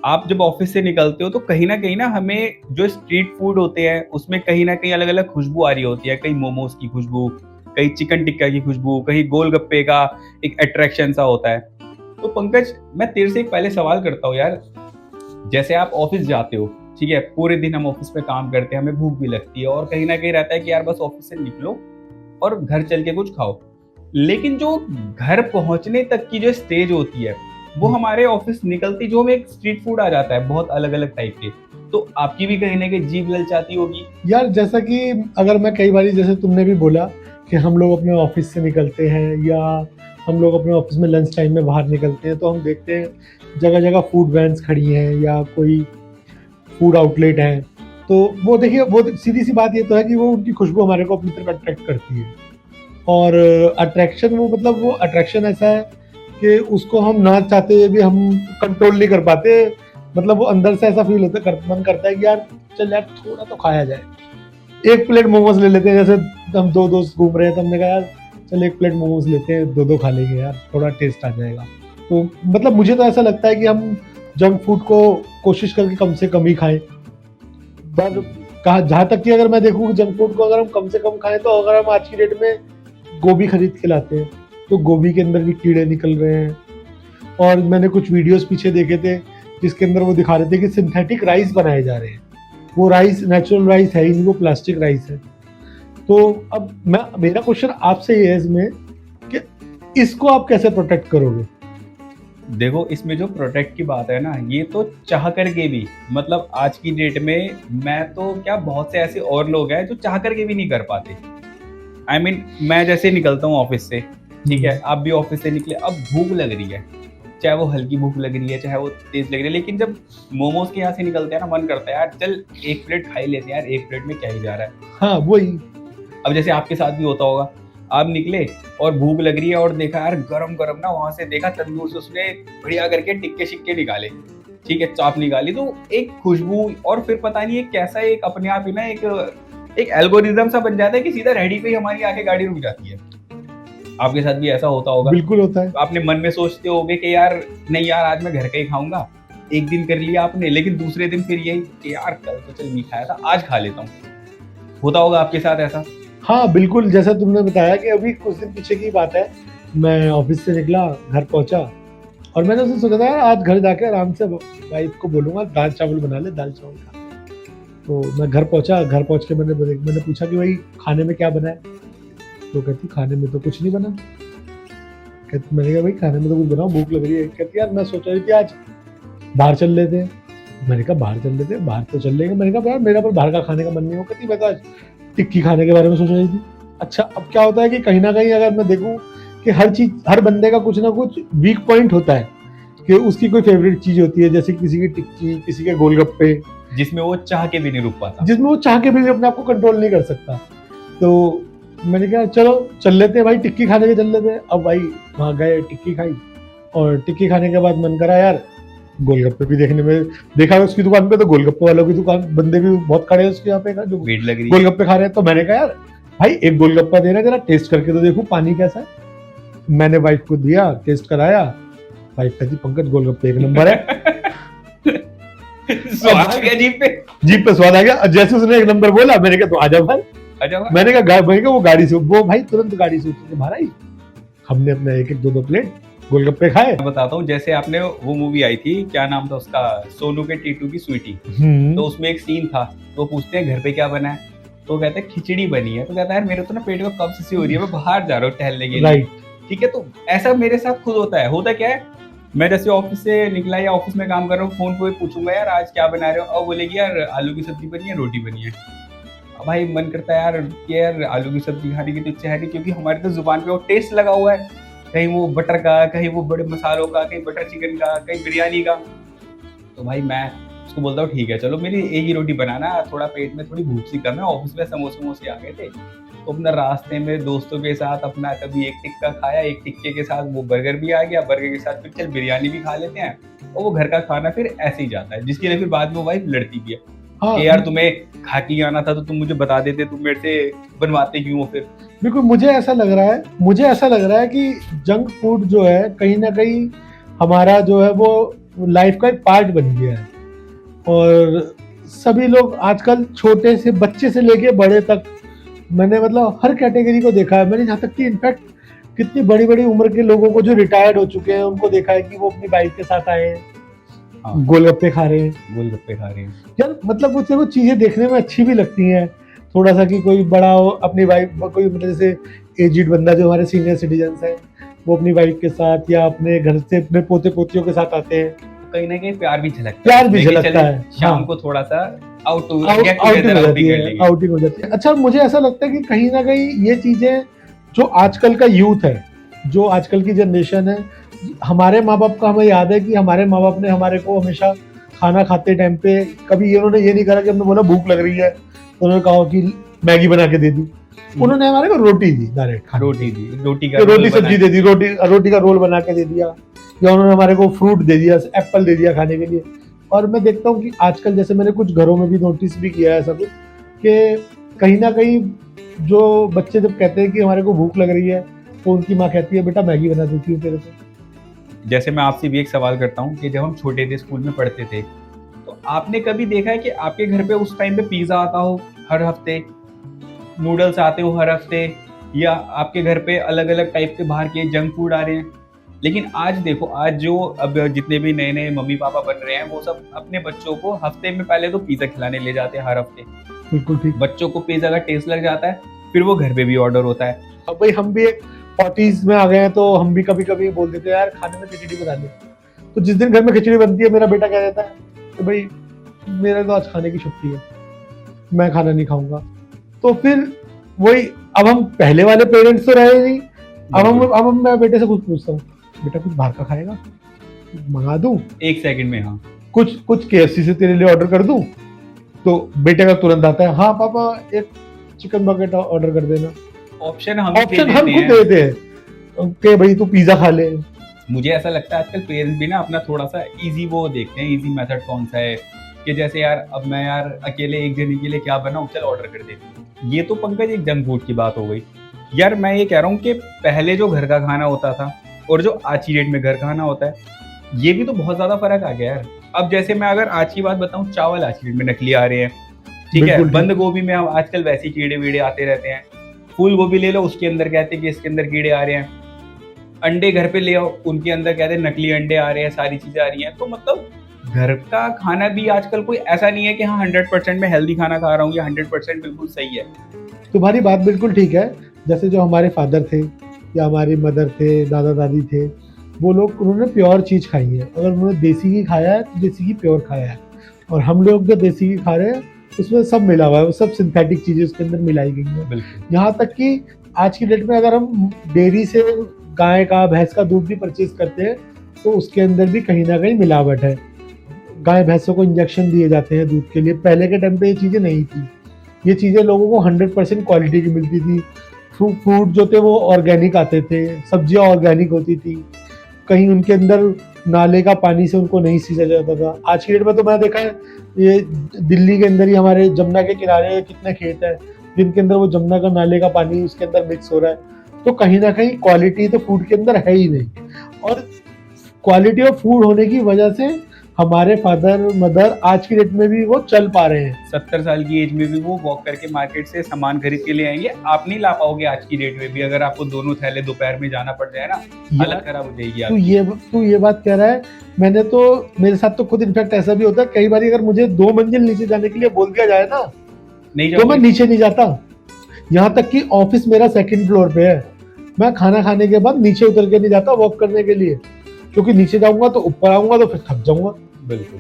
आप जब ऑफिस से निकलते हो तो कहीं ना हमें जो स्ट्रीट फूड होते हैं उसमें कहीं ना कहीं अलग अलग खुशबू आ रही होती है। कहीं मोमोज की खुशबू, कहीं चिकन टिक्का की खुशबू, कहीं गोलगप्पे का एक अट्रैक्शन सा होता है। तो पंकज, मैं तेरे से एक पहले सवाल करता हूँ यार। जैसे आप ऑफिस जाते हो, ठीक है, पूरे दिन हम ऑफिस में काम करते हैं, हमें भूख भी लगती है और कहीं ना कहीं रहता है कि यार बस ऑफिस से निकलो और घर चल के कुछ खाओ। लेकिन जो घर पहुंचने तक की जो स्टेज होती है, वो हमारे ऑफिस निकलती जो हमें एक स्ट्रीट फूड आ जाता है बहुत अलग अलग टाइप के। तो आपकी भी कहीं ना कहीं जीभ ललचाती होगी। यार जैसा कि अगर मैं कई बार, जैसे तुमने भी बोला कि हम लोग अपने ऑफिस से निकलते हैं या हम लोग अपने ऑफिस में लंच टाइम में बाहर निकलते हैं, तो हम देखते हैं जगह जगह फूड वैन्स खड़ी हैं या कोई फूड आउटलेट है। तो वो देखिए, वो सीधी सी बात ये तो है कि वो उनकी खुशबू हमारे को अपनी तरफ अट्रैक्ट करती है। और अट्रैक्शन, वो मतलब वो अट्रैक्शन ऐसा है कि उसको हम ना चाहते हुए भी हम कंट्रोल नहीं कर पाते। मतलब वो अंदर से ऐसा फील होता है, मन करता है कि यार चल यार थोड़ा तो खाया जाए। एक प्लेट मोमोज ले लेते हैं, जैसे हम दो दोस्त घूम रहे हैं तो हमने कहा यार चल एक प्लेट मोमोज लेते हैं, दो दो खा लेंगे यार, थोड़ा टेस्ट आ जाएगा। तो मतलब मुझे तो ऐसा लगता है कि हम जंक फूड को कोशिश करके कम से कम ही खाएं। पर कहा, जहाँ तक कि अगर मैं देखूँ जंक फूड को अगर हम कम से कम खाएं, तो अगर हम आज की डेट में गोभी खरीद के लाते हैं तो गोभी के अंदर भी कीड़े निकल रहे हैं। और मैंने कुछ वीडियोस पीछे देखे थे जिसके अंदर वो दिखा रहे थे कि सिंथेटिक राइस बनाए जा रहे हैं। वो राइस नेचुरल राइस है ही नहीं, वो प्लास्टिक राइस है। तो अब मेरा क्वेश्चन आपसे ये है इसमें कि इसको आप कैसे प्रोटेक्ट करोगे? देखो, इसमें जो प्रोटेक्ट की बात है ना, ये तो चाह करके भी, मतलब आज की डेट में मैं तो क्या, बहुत से ऐसे और लोग हैं जो चाह करके भी नहीं कर पाते। आई मीन, मैं जैसे निकलता हूँ ऑफिस से, ठीक है, आप भी ऑफिस से निकले, अब भूख लग रही है, चाहे वो हल्की भूख लग रही है चाहे वो तेज लग रही है, लेकिन जब मोमोज के यहाँ से निकलते हैं ना, मन करता है यार चल एक प्लेट खा ही लेते हैं यार, एक प्लेट में क्या ही जा रहा है। हाँ वही। अब जैसे आपके साथ भी होता होगा, आप निकले और भूख लग रही है और देखा यार गरम गरम ना, वहां से देखा तंदूर से उसने बढ़िया करके टिक्के शिक्के निकाले, ठीक है, चाप निकाली, तो एक खुशबू, और फिर पता नहीं एक कैसा, एक अपने आप ही ना एक एल्गोरिदम सा बन जाता है कि सीधा रेडी पे ही हमारी आके गाड़ी रुक जाती है। आपके साथ भी ऐसा होता होगा। बिल्कुल होता है। आपने मन में सोचते होगे कि यार नहीं यार, आज मैं घर का ही खाऊंगा। एक दिन कर लिया आपने, लेकिन दूसरे दिन फिर यही कि यार कल तो चल नहीं खाया था, आज खा लेता हूँ। होता होगा आपके साथ ऐसा। हाँ बिल्कुल, जैसा तुमने बताया कि अभी कुछ दिन पीछे की बात है, मैं ऑफिस से निकला, घर पहुंचा और मैंने उससे सोचा था यार आज घर जाके आराम से वाइफ को बोलूंगा दाल चावल बना ले, दाल चावल खा। तो मैं घर पहुंचा, घर पहुंच के मैंने पूछा कि भाई खाने में क्या बना है? तो कहती खाने में तो कुछ नहीं बना। कहती, मैंने कहा भाई खाने में तो कुछ बनाओ, भूख लग रही है। कहती यार मैं सोच रही थी आज बाहर चल लेते हैं। मैंने कहा बाहर चल लेते हैं, बाहर तो चल लेंगे। मैंने कहा यार मेरा पर बाहर का खाने का मन नहीं हो। कहती मैं तो आज टिक्की खाने के बारे में सोच रही थी। अच्छा, अब क्या होता है कि कहीं ना कहीं अगर मैं देखूं कि हर चीज, हर बंदे का कुछ ना कुछ वीक पॉइंट होता है कि उसकी कोई फेवरेट चीज होती है, जैसे किसी की टिक्की, किसी के गोलगप्पे, जिसमें वो चाह के भी नहीं रुक पाता। जिसमें वो चाह के भी अपने आप को कंट्रोल नहीं कर सकता। तो मैंने कहा चलो चल लेते हैं भाई, टिक्की खाने के चल लेते हैं। अब भाई वहां गए, टिक्की खाई और टिक्की खाने के बाद मन करा यार गोलगप्पे भी देखने में। देखा उसकी दुकान पे तो गोलगप्पे वालों की दुकान, बंदे भी बहुत खड़े हैं उसके यहाँ पे जो भीड़ लग रही है। गोलगप्पे खा रहे हैं। तो मैंने कहा यार भाई एक गोलगप्पा दे रहा है, जरा टेस्ट करके तो देखो पानी कैसा है। मैंने वाइफ को दिया, टेस्ट कराया। वाइफ कहती पंकज गोलगप्पे एक नंबर है। स्वाद आ गया जीभ पे। जीप पे स्वाद आ गया। जैसे उसने एक नंबर बोला, मैंने कहा तो आजा भाई। अच्छा भाई। मैंने कहा वो गाड़ी से, वो भाई तुरंत गाड़ी से उतर के बाहर आई। हमने अपना एक एक दो दो प्लेट गोलगप्पे खाए। मैं बताता हूँ, जैसे आपने वो मूवी आई थी, क्या नाम था उसका, सोनू के टीटू की स्वीटी। तो उसमें एक सीन था, तो पूछते हैं घर पे क्या बना है, तो कहते हैं खिचड़ी बनी है। तो कहता है यार मेरे तो ना पेट में कब्ज सी हो रही है, मैं बाहर जा रहा हूँ टहलने के लिए। ठीक है, तो ऐसा मेरे साथ खुद होता है। होता क्या है, मैं जैसे ऑफिस से निकला या ऑफिस में काम कर रहा हूँ, फोन पे पूछूंगा यार आज क्या बना रहे हो, और बोलेगी यार आलू की सब्जी बनी है, रोटी बनी है। अब भाई मन करता है यार कि यार आलू की सब्जी खाने की तो इच्छा है नहीं, क्योंकि हमारे तो जुबान पे वो टेस्ट लगा हुआ है, कहीं वो बटर का, कहीं वो बड़े मसालों का, कहीं बटर चिकन का, कहीं बिरयानी का। तो भाई मैं उसको बोलता हूँ ठीक है चलो मेरी एक ही रोटी बनाना, थोड़ा पेट में थोड़ी भूख सी कम है, ऑफिस में समोसे वमोसे आ गए थे, तो अपना रास्ते में दोस्तों के साथ अपना कभी एक टिक्का खाया, एक टिक्के के साथ वो बर्गर भी आ गया, बर्गर के साथ फिर चल बिरयानी भी खा लेते हैं, और वो घर का खाना फिर ऐसे ही जाता है, जिसके लिए फिर बाद में वो वाइफ लड़ती भी है। हाँ, कि यार तुम्हें खा के आना था तो तुम मुझे बता देते, तुम मेरे से बनवाते क्यों हो फिर। बिल्कुल। मुझे ऐसा लग रहा है कि जंक फूड जो है कहीं ना कहीं हमारा जो है वो लाइफ का एक पार्ट बन गया है। और सभी लोग आजकल छोटे से बच्चे से लेके बड़े तक, मैंने मतलब हर कैटेगरी को देखा है। मैंने यहाँ तक कि इनफैक्ट कितनी बड़ी बड़ी उम्र के लोगों को जो रिटायर्ड हो चुके हैं उनको देखा है कि वो अपनी बाइक के साथ आए हैं, हाँ, गोलगप्पे खा रहे हैं। गोलगप्पे खा रहे हैं। यार मतलब मुझे वो चीजें देखने में अच्छी भी लगती हैं थोड़ा सा, कि कोई बड़ा हो अपनी बाइक, कोई मतलब जैसे एजिड बंदा जो हमारे सीनियर सिटीजन्स हैं, वो अपनी बाइक के साथ या अपने घर से अपने पोते पोतियों के साथ आते हैं। कहीं ना कहीं प्यार भी झलकता है, प्यार भी लेके झलकता चले है, शाम हाँ। को थोड़ा सा आउटिंग हो जाती है। अच्छा, मुझे ऐसा लगता है कि कहीं ना कहीं ये चीजें जो आजकल का यूथ है, जो आजकल की जनरेशन है, हमारे माँ बाप का हमें याद है कि हमारे माँ बाप ने हमारे को हमेशा खाना खाते टाइम पे कभी उन्होंने ये नहीं करा कि हमने बोला भूख लग रही है तो उन्होंने कहा कि मैगी बना के दे दी। उन्होंने हमारे को रोटी दी, डायरेक्ट रोटी दी, रोटी सब्जी दे दी, रोटी का रोल बना के दे दिया, या उन्होंने हमारे को फ्रूट दे दिया, एप्पल दे दिया खाने के लिए। और मैं देखता हूँ कि आजकल जैसे मैंने कुछ घरों में भी नोटिस भी किया है ऐसा कुछ, कि कहीं ना कहीं जो बच्चे जब कहते हैं कि हमारे को भूख लग रही है तो उनकी माँ कहती है बेटा मैगी बना देती हूँ तेरे को। जैसे मैं आपसे भी एक सवाल करता हूँ कि जब हम छोटे थे, स्कूल में पढ़ते थे, तो आपने कभी देखा है कि आपके घर पे उस टाइम पे पिज्जा आता हो हर हफ्ते, नूडल्स आते हो हर हफ्ते, या आपके घर पे अलग अलग टाइप के बाहर के जंक फूड आ रहे हैं? लेकिन आज देखो, आज जो अब जितने भी नए नए मम्मी पापा बन रहे हैं, वो सब अपने बच्चों को हफ्ते में पहले तो पिज्जा खिलाने ले जाते हैं हर हफ्ते। बिल्कुल ठीक। बच्चों को पिज्जा का टेस्ट लग जाता है, फिर वो घर पे भी ऑर्डर होता है। अब भाई हम भी एक 40s में आ गए हैं तो हम भी कभी कभी बोल देते हैं यार खाने में खिचड़ी बना दे। तो जिस दिन घर में खिचड़ी बनती है मेरा बेटा कह देता है कि भाई मेरा तो आज खाने की छुट्टी है, मैं खाना नहीं खाऊंगा। तो फिर वही, अब हम पहले वाले पेरेंट्स तो रहे नहीं। अब मैं बेटे से कुछ पूछता हूँ, बेटा कुछ बाहर का खाएगा, मंगा दूं? 1 सेकंड में, हाँ। कुछ KFC से तेरे लिए ऑर्डर कर दूं? तो बेटे का तुरंत आता है, हाँ पापा एक चिकन बकेट ऑर्डर कर देना। ऑप्शन हम खुद देते हैं कि भाई तू पिज्जा खा ले। मुझे ऐसा लगता है आजकल पेरेंट्स भी ना अपना थोड़ा सा इजी वो देखते हैं, इजी मेथड कौन सा है, कि जैसे यार अब मैं यार अकेले एक जने के लिए क्या बनाऊं, चल ऑर्डर कर दे। ये तो पंकज एक जंक फूड की बात हो गई। यार मैं ये कह रहा हूँ कि पहले जो घर का खाना होता था और जो आज की डेट में घर खाना होता है, ये भी तो बहुत ज्यादा फर्क आ गया यार। अब जैसे मैं अगर आज की बात बताऊं, चावल आज की डेट में नकली आ रहे हैं, ठीक है। बंद गोभी में आजकल वैसे कीड़े वीड़े आते रहते हैं। फूल गोभी ले लो, उसके अंदर कहते हैं कि इसके अंदर कीड़े आ रहे हैं। अंडे घर पे ले आओ, उनके अंदर कहते हैं नकली अंडे आ रहे हैं, सारी चीजें आ रही हैं। तो मतलब घर का खाना भी आजकल कोई ऐसा नहीं है कि हाँ 100% में हेल्दी खाना खा रहा हूँ या 100% बिल्कुल सही है। तुम्हारी बात बिल्कुल ठीक है। जैसे जो हमारे फादर थे या हमारी मदर थे, दादा दादी थे, वो लोग उन्होंने प्योर चीज खाई है। अगर उन्होंने देसी घी खाया है तो देसी घी प्योर खाया है। और हम लोग जो देसी घी खा रहे हैं उसमें सब मिला हुआ है, वो सब सिंथेटिक चीजें उसके अंदर मिलाई गई हैं। यहाँ तक कि आज की डेट में अगर हम डेयरी से गाय का, भैंस का दूध भी परचेज करते हैं तो उसके अंदर भी कहीं ना कहीं मिलावट है। गाय भैंसों को इंजेक्शन दिए जाते हैं दूध के लिए। पहले के टाइम पे ये चीज़ें नहीं थी। ये चीज़ें लोगों को 100% क्वालिटी की मिलती थी। फ्रूट जो थे वो ऑर्गेनिक आते थे, सब्जियां ऑर्गेनिक होती थी, कहीं उनके अंदर नाले का पानी से उनको नहीं सींचा जाता था। आज की डेट में तो मैं देखा है, ये दिल्ली के अंदर ही हमारे जमुना के किनारे कितने खेत हैं जिनके अंदर वो जमुना का नाले का पानी उसके अंदर मिक्स हो रहा है। तो कहीं ना कहीं क्वालिटी तो फूड के अंदर है ही नहीं। और क्वालिटी ऑफ फूड होने की वजह से हमारे फादर मदर आज की डेट में भी वो चल पा रहे हैं। 70 साल की एज में भी वो वॉक करके मार्केट से सामान खरीद के ले आएंगे। आप नहीं ला पाओगे आज की डेट में भी। अगर आपको दोनों थैले दोपहर में जाना पड़ जाए ना, हालत खराब हो जाएगी। तू ये बात कह रहा है, मैंने तो, मेरे साथ तो खुद इनफैक्ट ऐसा भी होता है कई बार, अगर मुझे 2 मंजिल नीचे जाने के लिए बोल दिया जाए ना, नहीं तो मैं नीचे नहीं जाता। यहाँ तक कि ऑफिस मेरा 2nd फ्लोर पे है, मैं खाना खाने के बाद नीचे उतर के नहीं जाता वॉक करने के लिए, क्योंकि नीचे जाऊंगा तो ऊपर आऊंगा तो फिर थक जाऊंगा,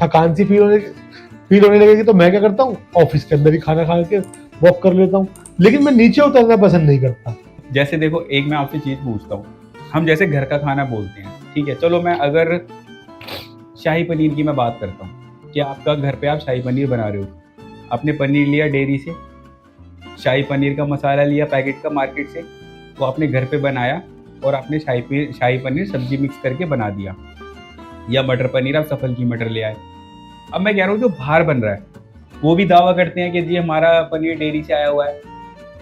थकान सी फील होने लगेगी। तो मैं क्या करता हूँ, ऑफिस के अंदर ही खाना खा के वॉक कर लेता हूँ, लेकिन मैं नीचे उतरना पसंद नहीं करता। जैसे देखो, एक मैं आपसे चीज पूछता हूँ, हम जैसे घर का खाना बोलते हैं, ठीक है, चलो मैं अगर शाही पनीर की मैं बात करता हूँ कि आपका घर पे आप शाही पनीर बना रहे हो, आपने पनीर लिया डेयरी से, शाही पनीर का मसाला लिया पैकेट का मार्केट से, तो आपने घर पे बनाया और आपने शाही पनीर सब्जी मिक्स करके बना दिया, या मटर पनीर आप सफल की मटर ले आए। अब मैं कह रहा हूँ जो बाहर बन रहा है वो भी दावा करते हैं कि जी हमारा पनीर डेयरी से आया हुआ है,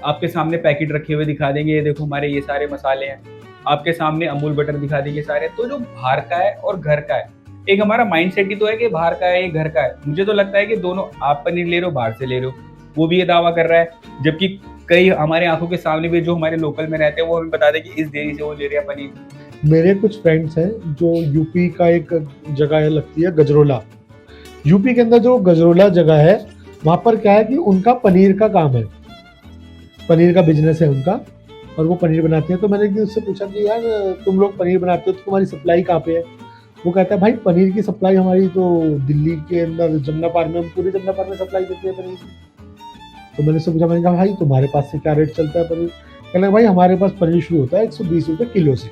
आपके सामने पैकेट रखे हुए दिखा देंगे, ये देखो हमारे ये सारे मसाले हैं, आपके सामने अमूल बटर दिखा देंगे सारे। तो जो बाहर का है और घर का है, एक हमारा माइंडसेट ही तो है कि बाहर का है ये घर का है। मुझे तो लगता है कि दोनों, आप पनीर ले रहे हो बाहर से ले रहे हो, वो भी ये दावा कर रहा है, जबकि कई हमारे आंखों के सामने भी जो हमारे लोकल में रहते हैं वो हमें बता दे कि इस डेयरी से वो ले रहे हैं पनीर। मेरे कुछ फ्रेंड्स हैं जो यूपी का एक जगह लगती है गजरोला, यूपी के अंदर जो गजरोला जगह है वहाँ पर क्या है कि उनका पनीर का काम है, पनीर का बिजनेस है उनका, और वो पनीर बनाते हैं। तो मैंने एक दिन उससे पूछा कि यार तुम लोग पनीर बनाते हो तो तुम्हारी सप्लाई कहाँ पे है? वो कहता है भाई पनीर की सप्लाई हमारी तो दिल्ली के अंदर जमुना पार में, हम पूरे जमुना पार में सप्लाई देते हैं पनीर की। तो मैंने उससे पूछा, मैंने कहा भाई तुम्हारे पास से क्या रेट चलता है पनीर? कहने लगा भाई हमारे पास पनीर शुरू होता है 120 रुपये किलो से,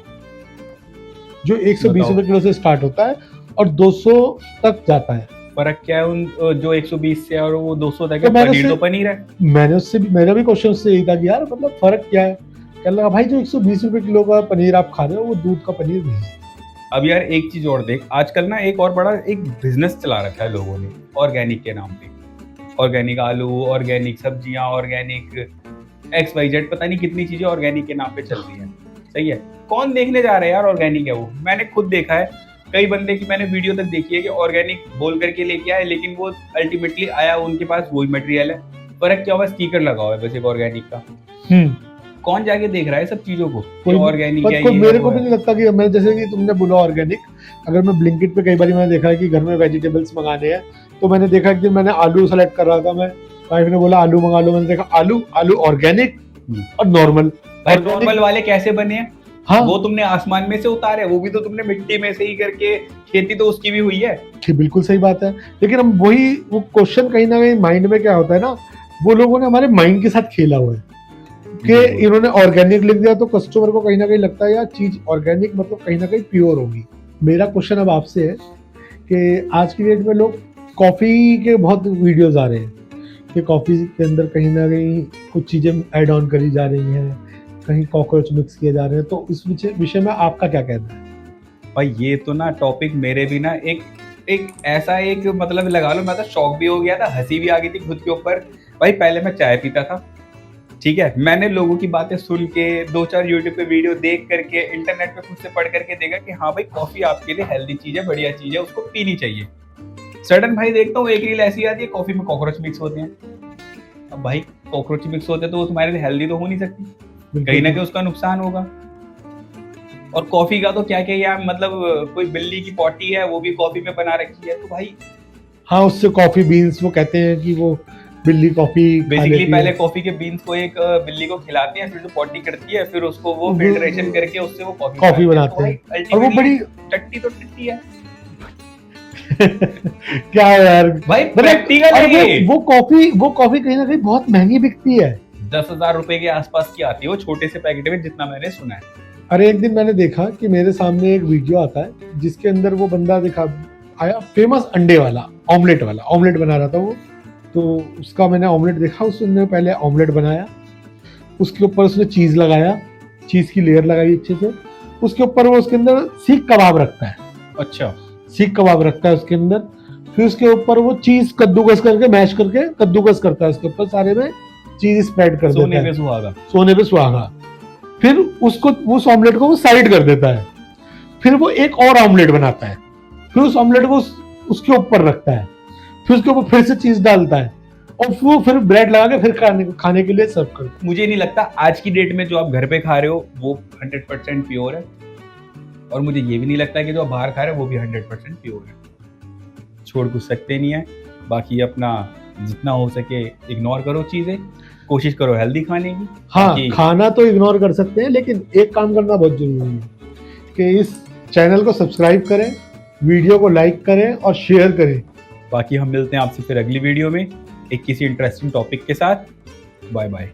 जो 120 रुपये किलो से स्टार्ट होता है और 200 तक जाता है। फर्क क्या है उन जो 120 से और वो 200 तक तो है? मैंने पनीर तो उससे- पनीर है। मैंने उससे भी, मेरा भी क्वेश्चन उससे यही था कि यार मतलब फर्क क्या है? कहने लगा भाई जो 120 रुपये किलो का पनीर आप खा रहे हो वो दूध का पनीर नहीं है। अब यार एक चीज और देख, आजकल ना एक और बड़ा एक बिजनेस चला रखा है लोगों ने ऑर्गेनिक के नाम पे। ऑर्गेनिक आलू, ऑर्गेनिक सब्जियां, ऑर्गेनिक XYZ, पता नहीं कितनी चीजें ऑर्गेनिक के नाम पे चल रही हैं। सही है, कौन देखने जा रहा है यार ऑर्गेनिक है वो? मैंने खुद देखा है, कई बंदे की मैंने वीडियो तक देखी है कि ऑर्गेनिक बोल करके लेके आए, लेकिन वो अल्टीमेटली आया उनके पास वही मटेरियल है। फर्क क्या हुआ? स्टिकर लगा हुआ है बस एक ऑर्गेनिक का। कौन जाके देख रहा है सब चीजों को कि ऑर्गेनिक है? ये मेरे है, को वो भी है। नहीं लगता कि मैं, जैसे कि तुमने बोला ऑर्गेनिक, अगर मैं ब्लिंकिट पे कई बार मैंने देखा है कि घर में वेजिटेबल्स मंगाने हैं, तो मैंने देखा एक दिन मैंने आलू सेलेक्ट कर रहा था, मैं वाइफ ने बोला आलू मंगा लो, मैंने देखा आलू आलू ऑर्गेनिक और नॉर्मल। भाई नॉर्मल वाले कैसे बने हैं? हाँ वो तुमने आसमान में से उतारे, वो भी तो तुमने मिट्टी में से ही करके, खेती तो उसकी भी हुई है। ठीक, बिल्कुल सही बात है, लेकिन हम वही वो क्वेश्चन कहीं ना कहीं माइंड में क्या होता है ना, वो लोगों ने हमारे माइंड के साथ खेला हुआ है कि इन्होंने ऑर्गेनिक लिख दिया तो कस्टमर को कहीं ना कहीं लगता है यार चीज ऑर्गेनिक मतलब कहीं ना कहीं प्योर होगी। मेरा क्वेश्चन अब आपसे है कि आज की डेट में लोग कॉफी के बहुत वीडियोस आ रहे हैं कि कॉफी के अंदर कहीं ना कहीं कुछ चीजें ऐड ऑन करी जा रही हैं, कहीं कॉकरोच मिक्स किए जा रहे हैं, तो इस विषय में आपका क्या कहना है? भाई ये तो ना टॉपिक मेरे भी ना एक ऐसा एक मतलब लगा लो, मैं तो शॉक भी हो गया था, हंसी भी आ गई थी खुद के ऊपर। भाई पहले मैं चाय पीता था, ठीक है, मैंने लोगों की बातें सुन के 2-4 यूट्यूब पे वीडियो देख करके, इंटरनेट पे खुद से पढ़ करके देखा कि हाँ भाई कॉफी आपके लिए हेल्दी चीज है, बढ़िया चीज है, उसको पीनी चाहिए। सडन भाई देखता हूँ एक रील ऐसी आती है कॉफी में कॉकरोच मिक्स होते हैं। अब भाई कॉकरोच मिक्स होते हैं तो वो तुम्हारे लिए हेल्दी तो हो नहीं सकती, कहीं ना कहीं उसका नुकसान होगा। और कॉफी का तो क्या क्या यार, मतलब कोई बिल्ली की पॉटी है वो भी कॉफी में बना रखी है, तो भाई हाँ, उससे कॉफी बीन्स वो कहते हैं कि वो बिल्ली कॉफी खा बेसिकली लेती पहले है। कॉफी के बीन्स को एक बिल्ली को खिलाते हैं, फिर जो पॉटी करती है फिर उसको वो फिल्ट्रेशन करके उससे वो कॉफी बनाते हैं, तो और वो बड़ी टट्टी तो टट्टी है क्या है यार भाई, मतलब, प्रैक्टिकल और है ये। वो कॉफी कहीं ना कहीं बहुत महंगी बिकती है। 10,000 रुपए के आसपास की आती है वो छोटे से पैकेट में, जितना मैंने सुना है। अरे एक दिन मैंने देखा कि मेरे सामने एक वीडियो आता है जिसके अंदर वो बंदा दिखा आया, फेमस अंडे वाला, ऑमलेट बना रहा था वो। तो उसका मैंने ऑमलेट देखा, उसने पहले ऑमलेट बनाया, उसके ऊपर उसने चीज लगाया, चीज की लेयर लगाई अच्छे से, उसके ऊपर वो उसके अंदर सीख कबाब रखता है, अच्छा, सीख कबाब रखता है उसके अंदर, फिर उसके ऊपर वो चीज कद्दूकस करके मैश करके कद्दूकस करता है, उसके ऊपर सारे में चीज स्प्रेड कर सोने देता पे है, सुहागा। सोने पे सुहागा। फिर उसको उस ऑमलेट को वो साइड कर देता है, फिर वो एक और ऑमलेट बनाता है, फिर उस ऑमलेट को उसके ऊपर रखता है, फिर उसके ऊपर फिर से चीज डालता है, और वो फिर ब्रेड लगा के फिर खाने के लिए सर्व करता है। मुझे नहीं लगता आज की डेट में जो आप घर पे खा रहे हो वो 100% प्योर है, और मुझे ये भी नहीं लगता कि जो आप बाहर खा रहे हो वो भी 100% प्योर है। छोड़ कुछ सकते नहीं है, बाकी अपना जितना हो सके इग्नोर करो चीजें, कोशिश करो हेल्दी खाने की। हाँ, खाना तो इग्नोर कर सकते हैं, लेकिन एक काम करना बहुत जरूरी है कि इस चैनल को सब्सक्राइब करें, वीडियो को लाइक करें और शेयर करें। बाकी हम मिलते हैं आपसे फिर अगली वीडियो में एक किसी इंटरेस्टिंग टॉपिक के साथ। Bye bye.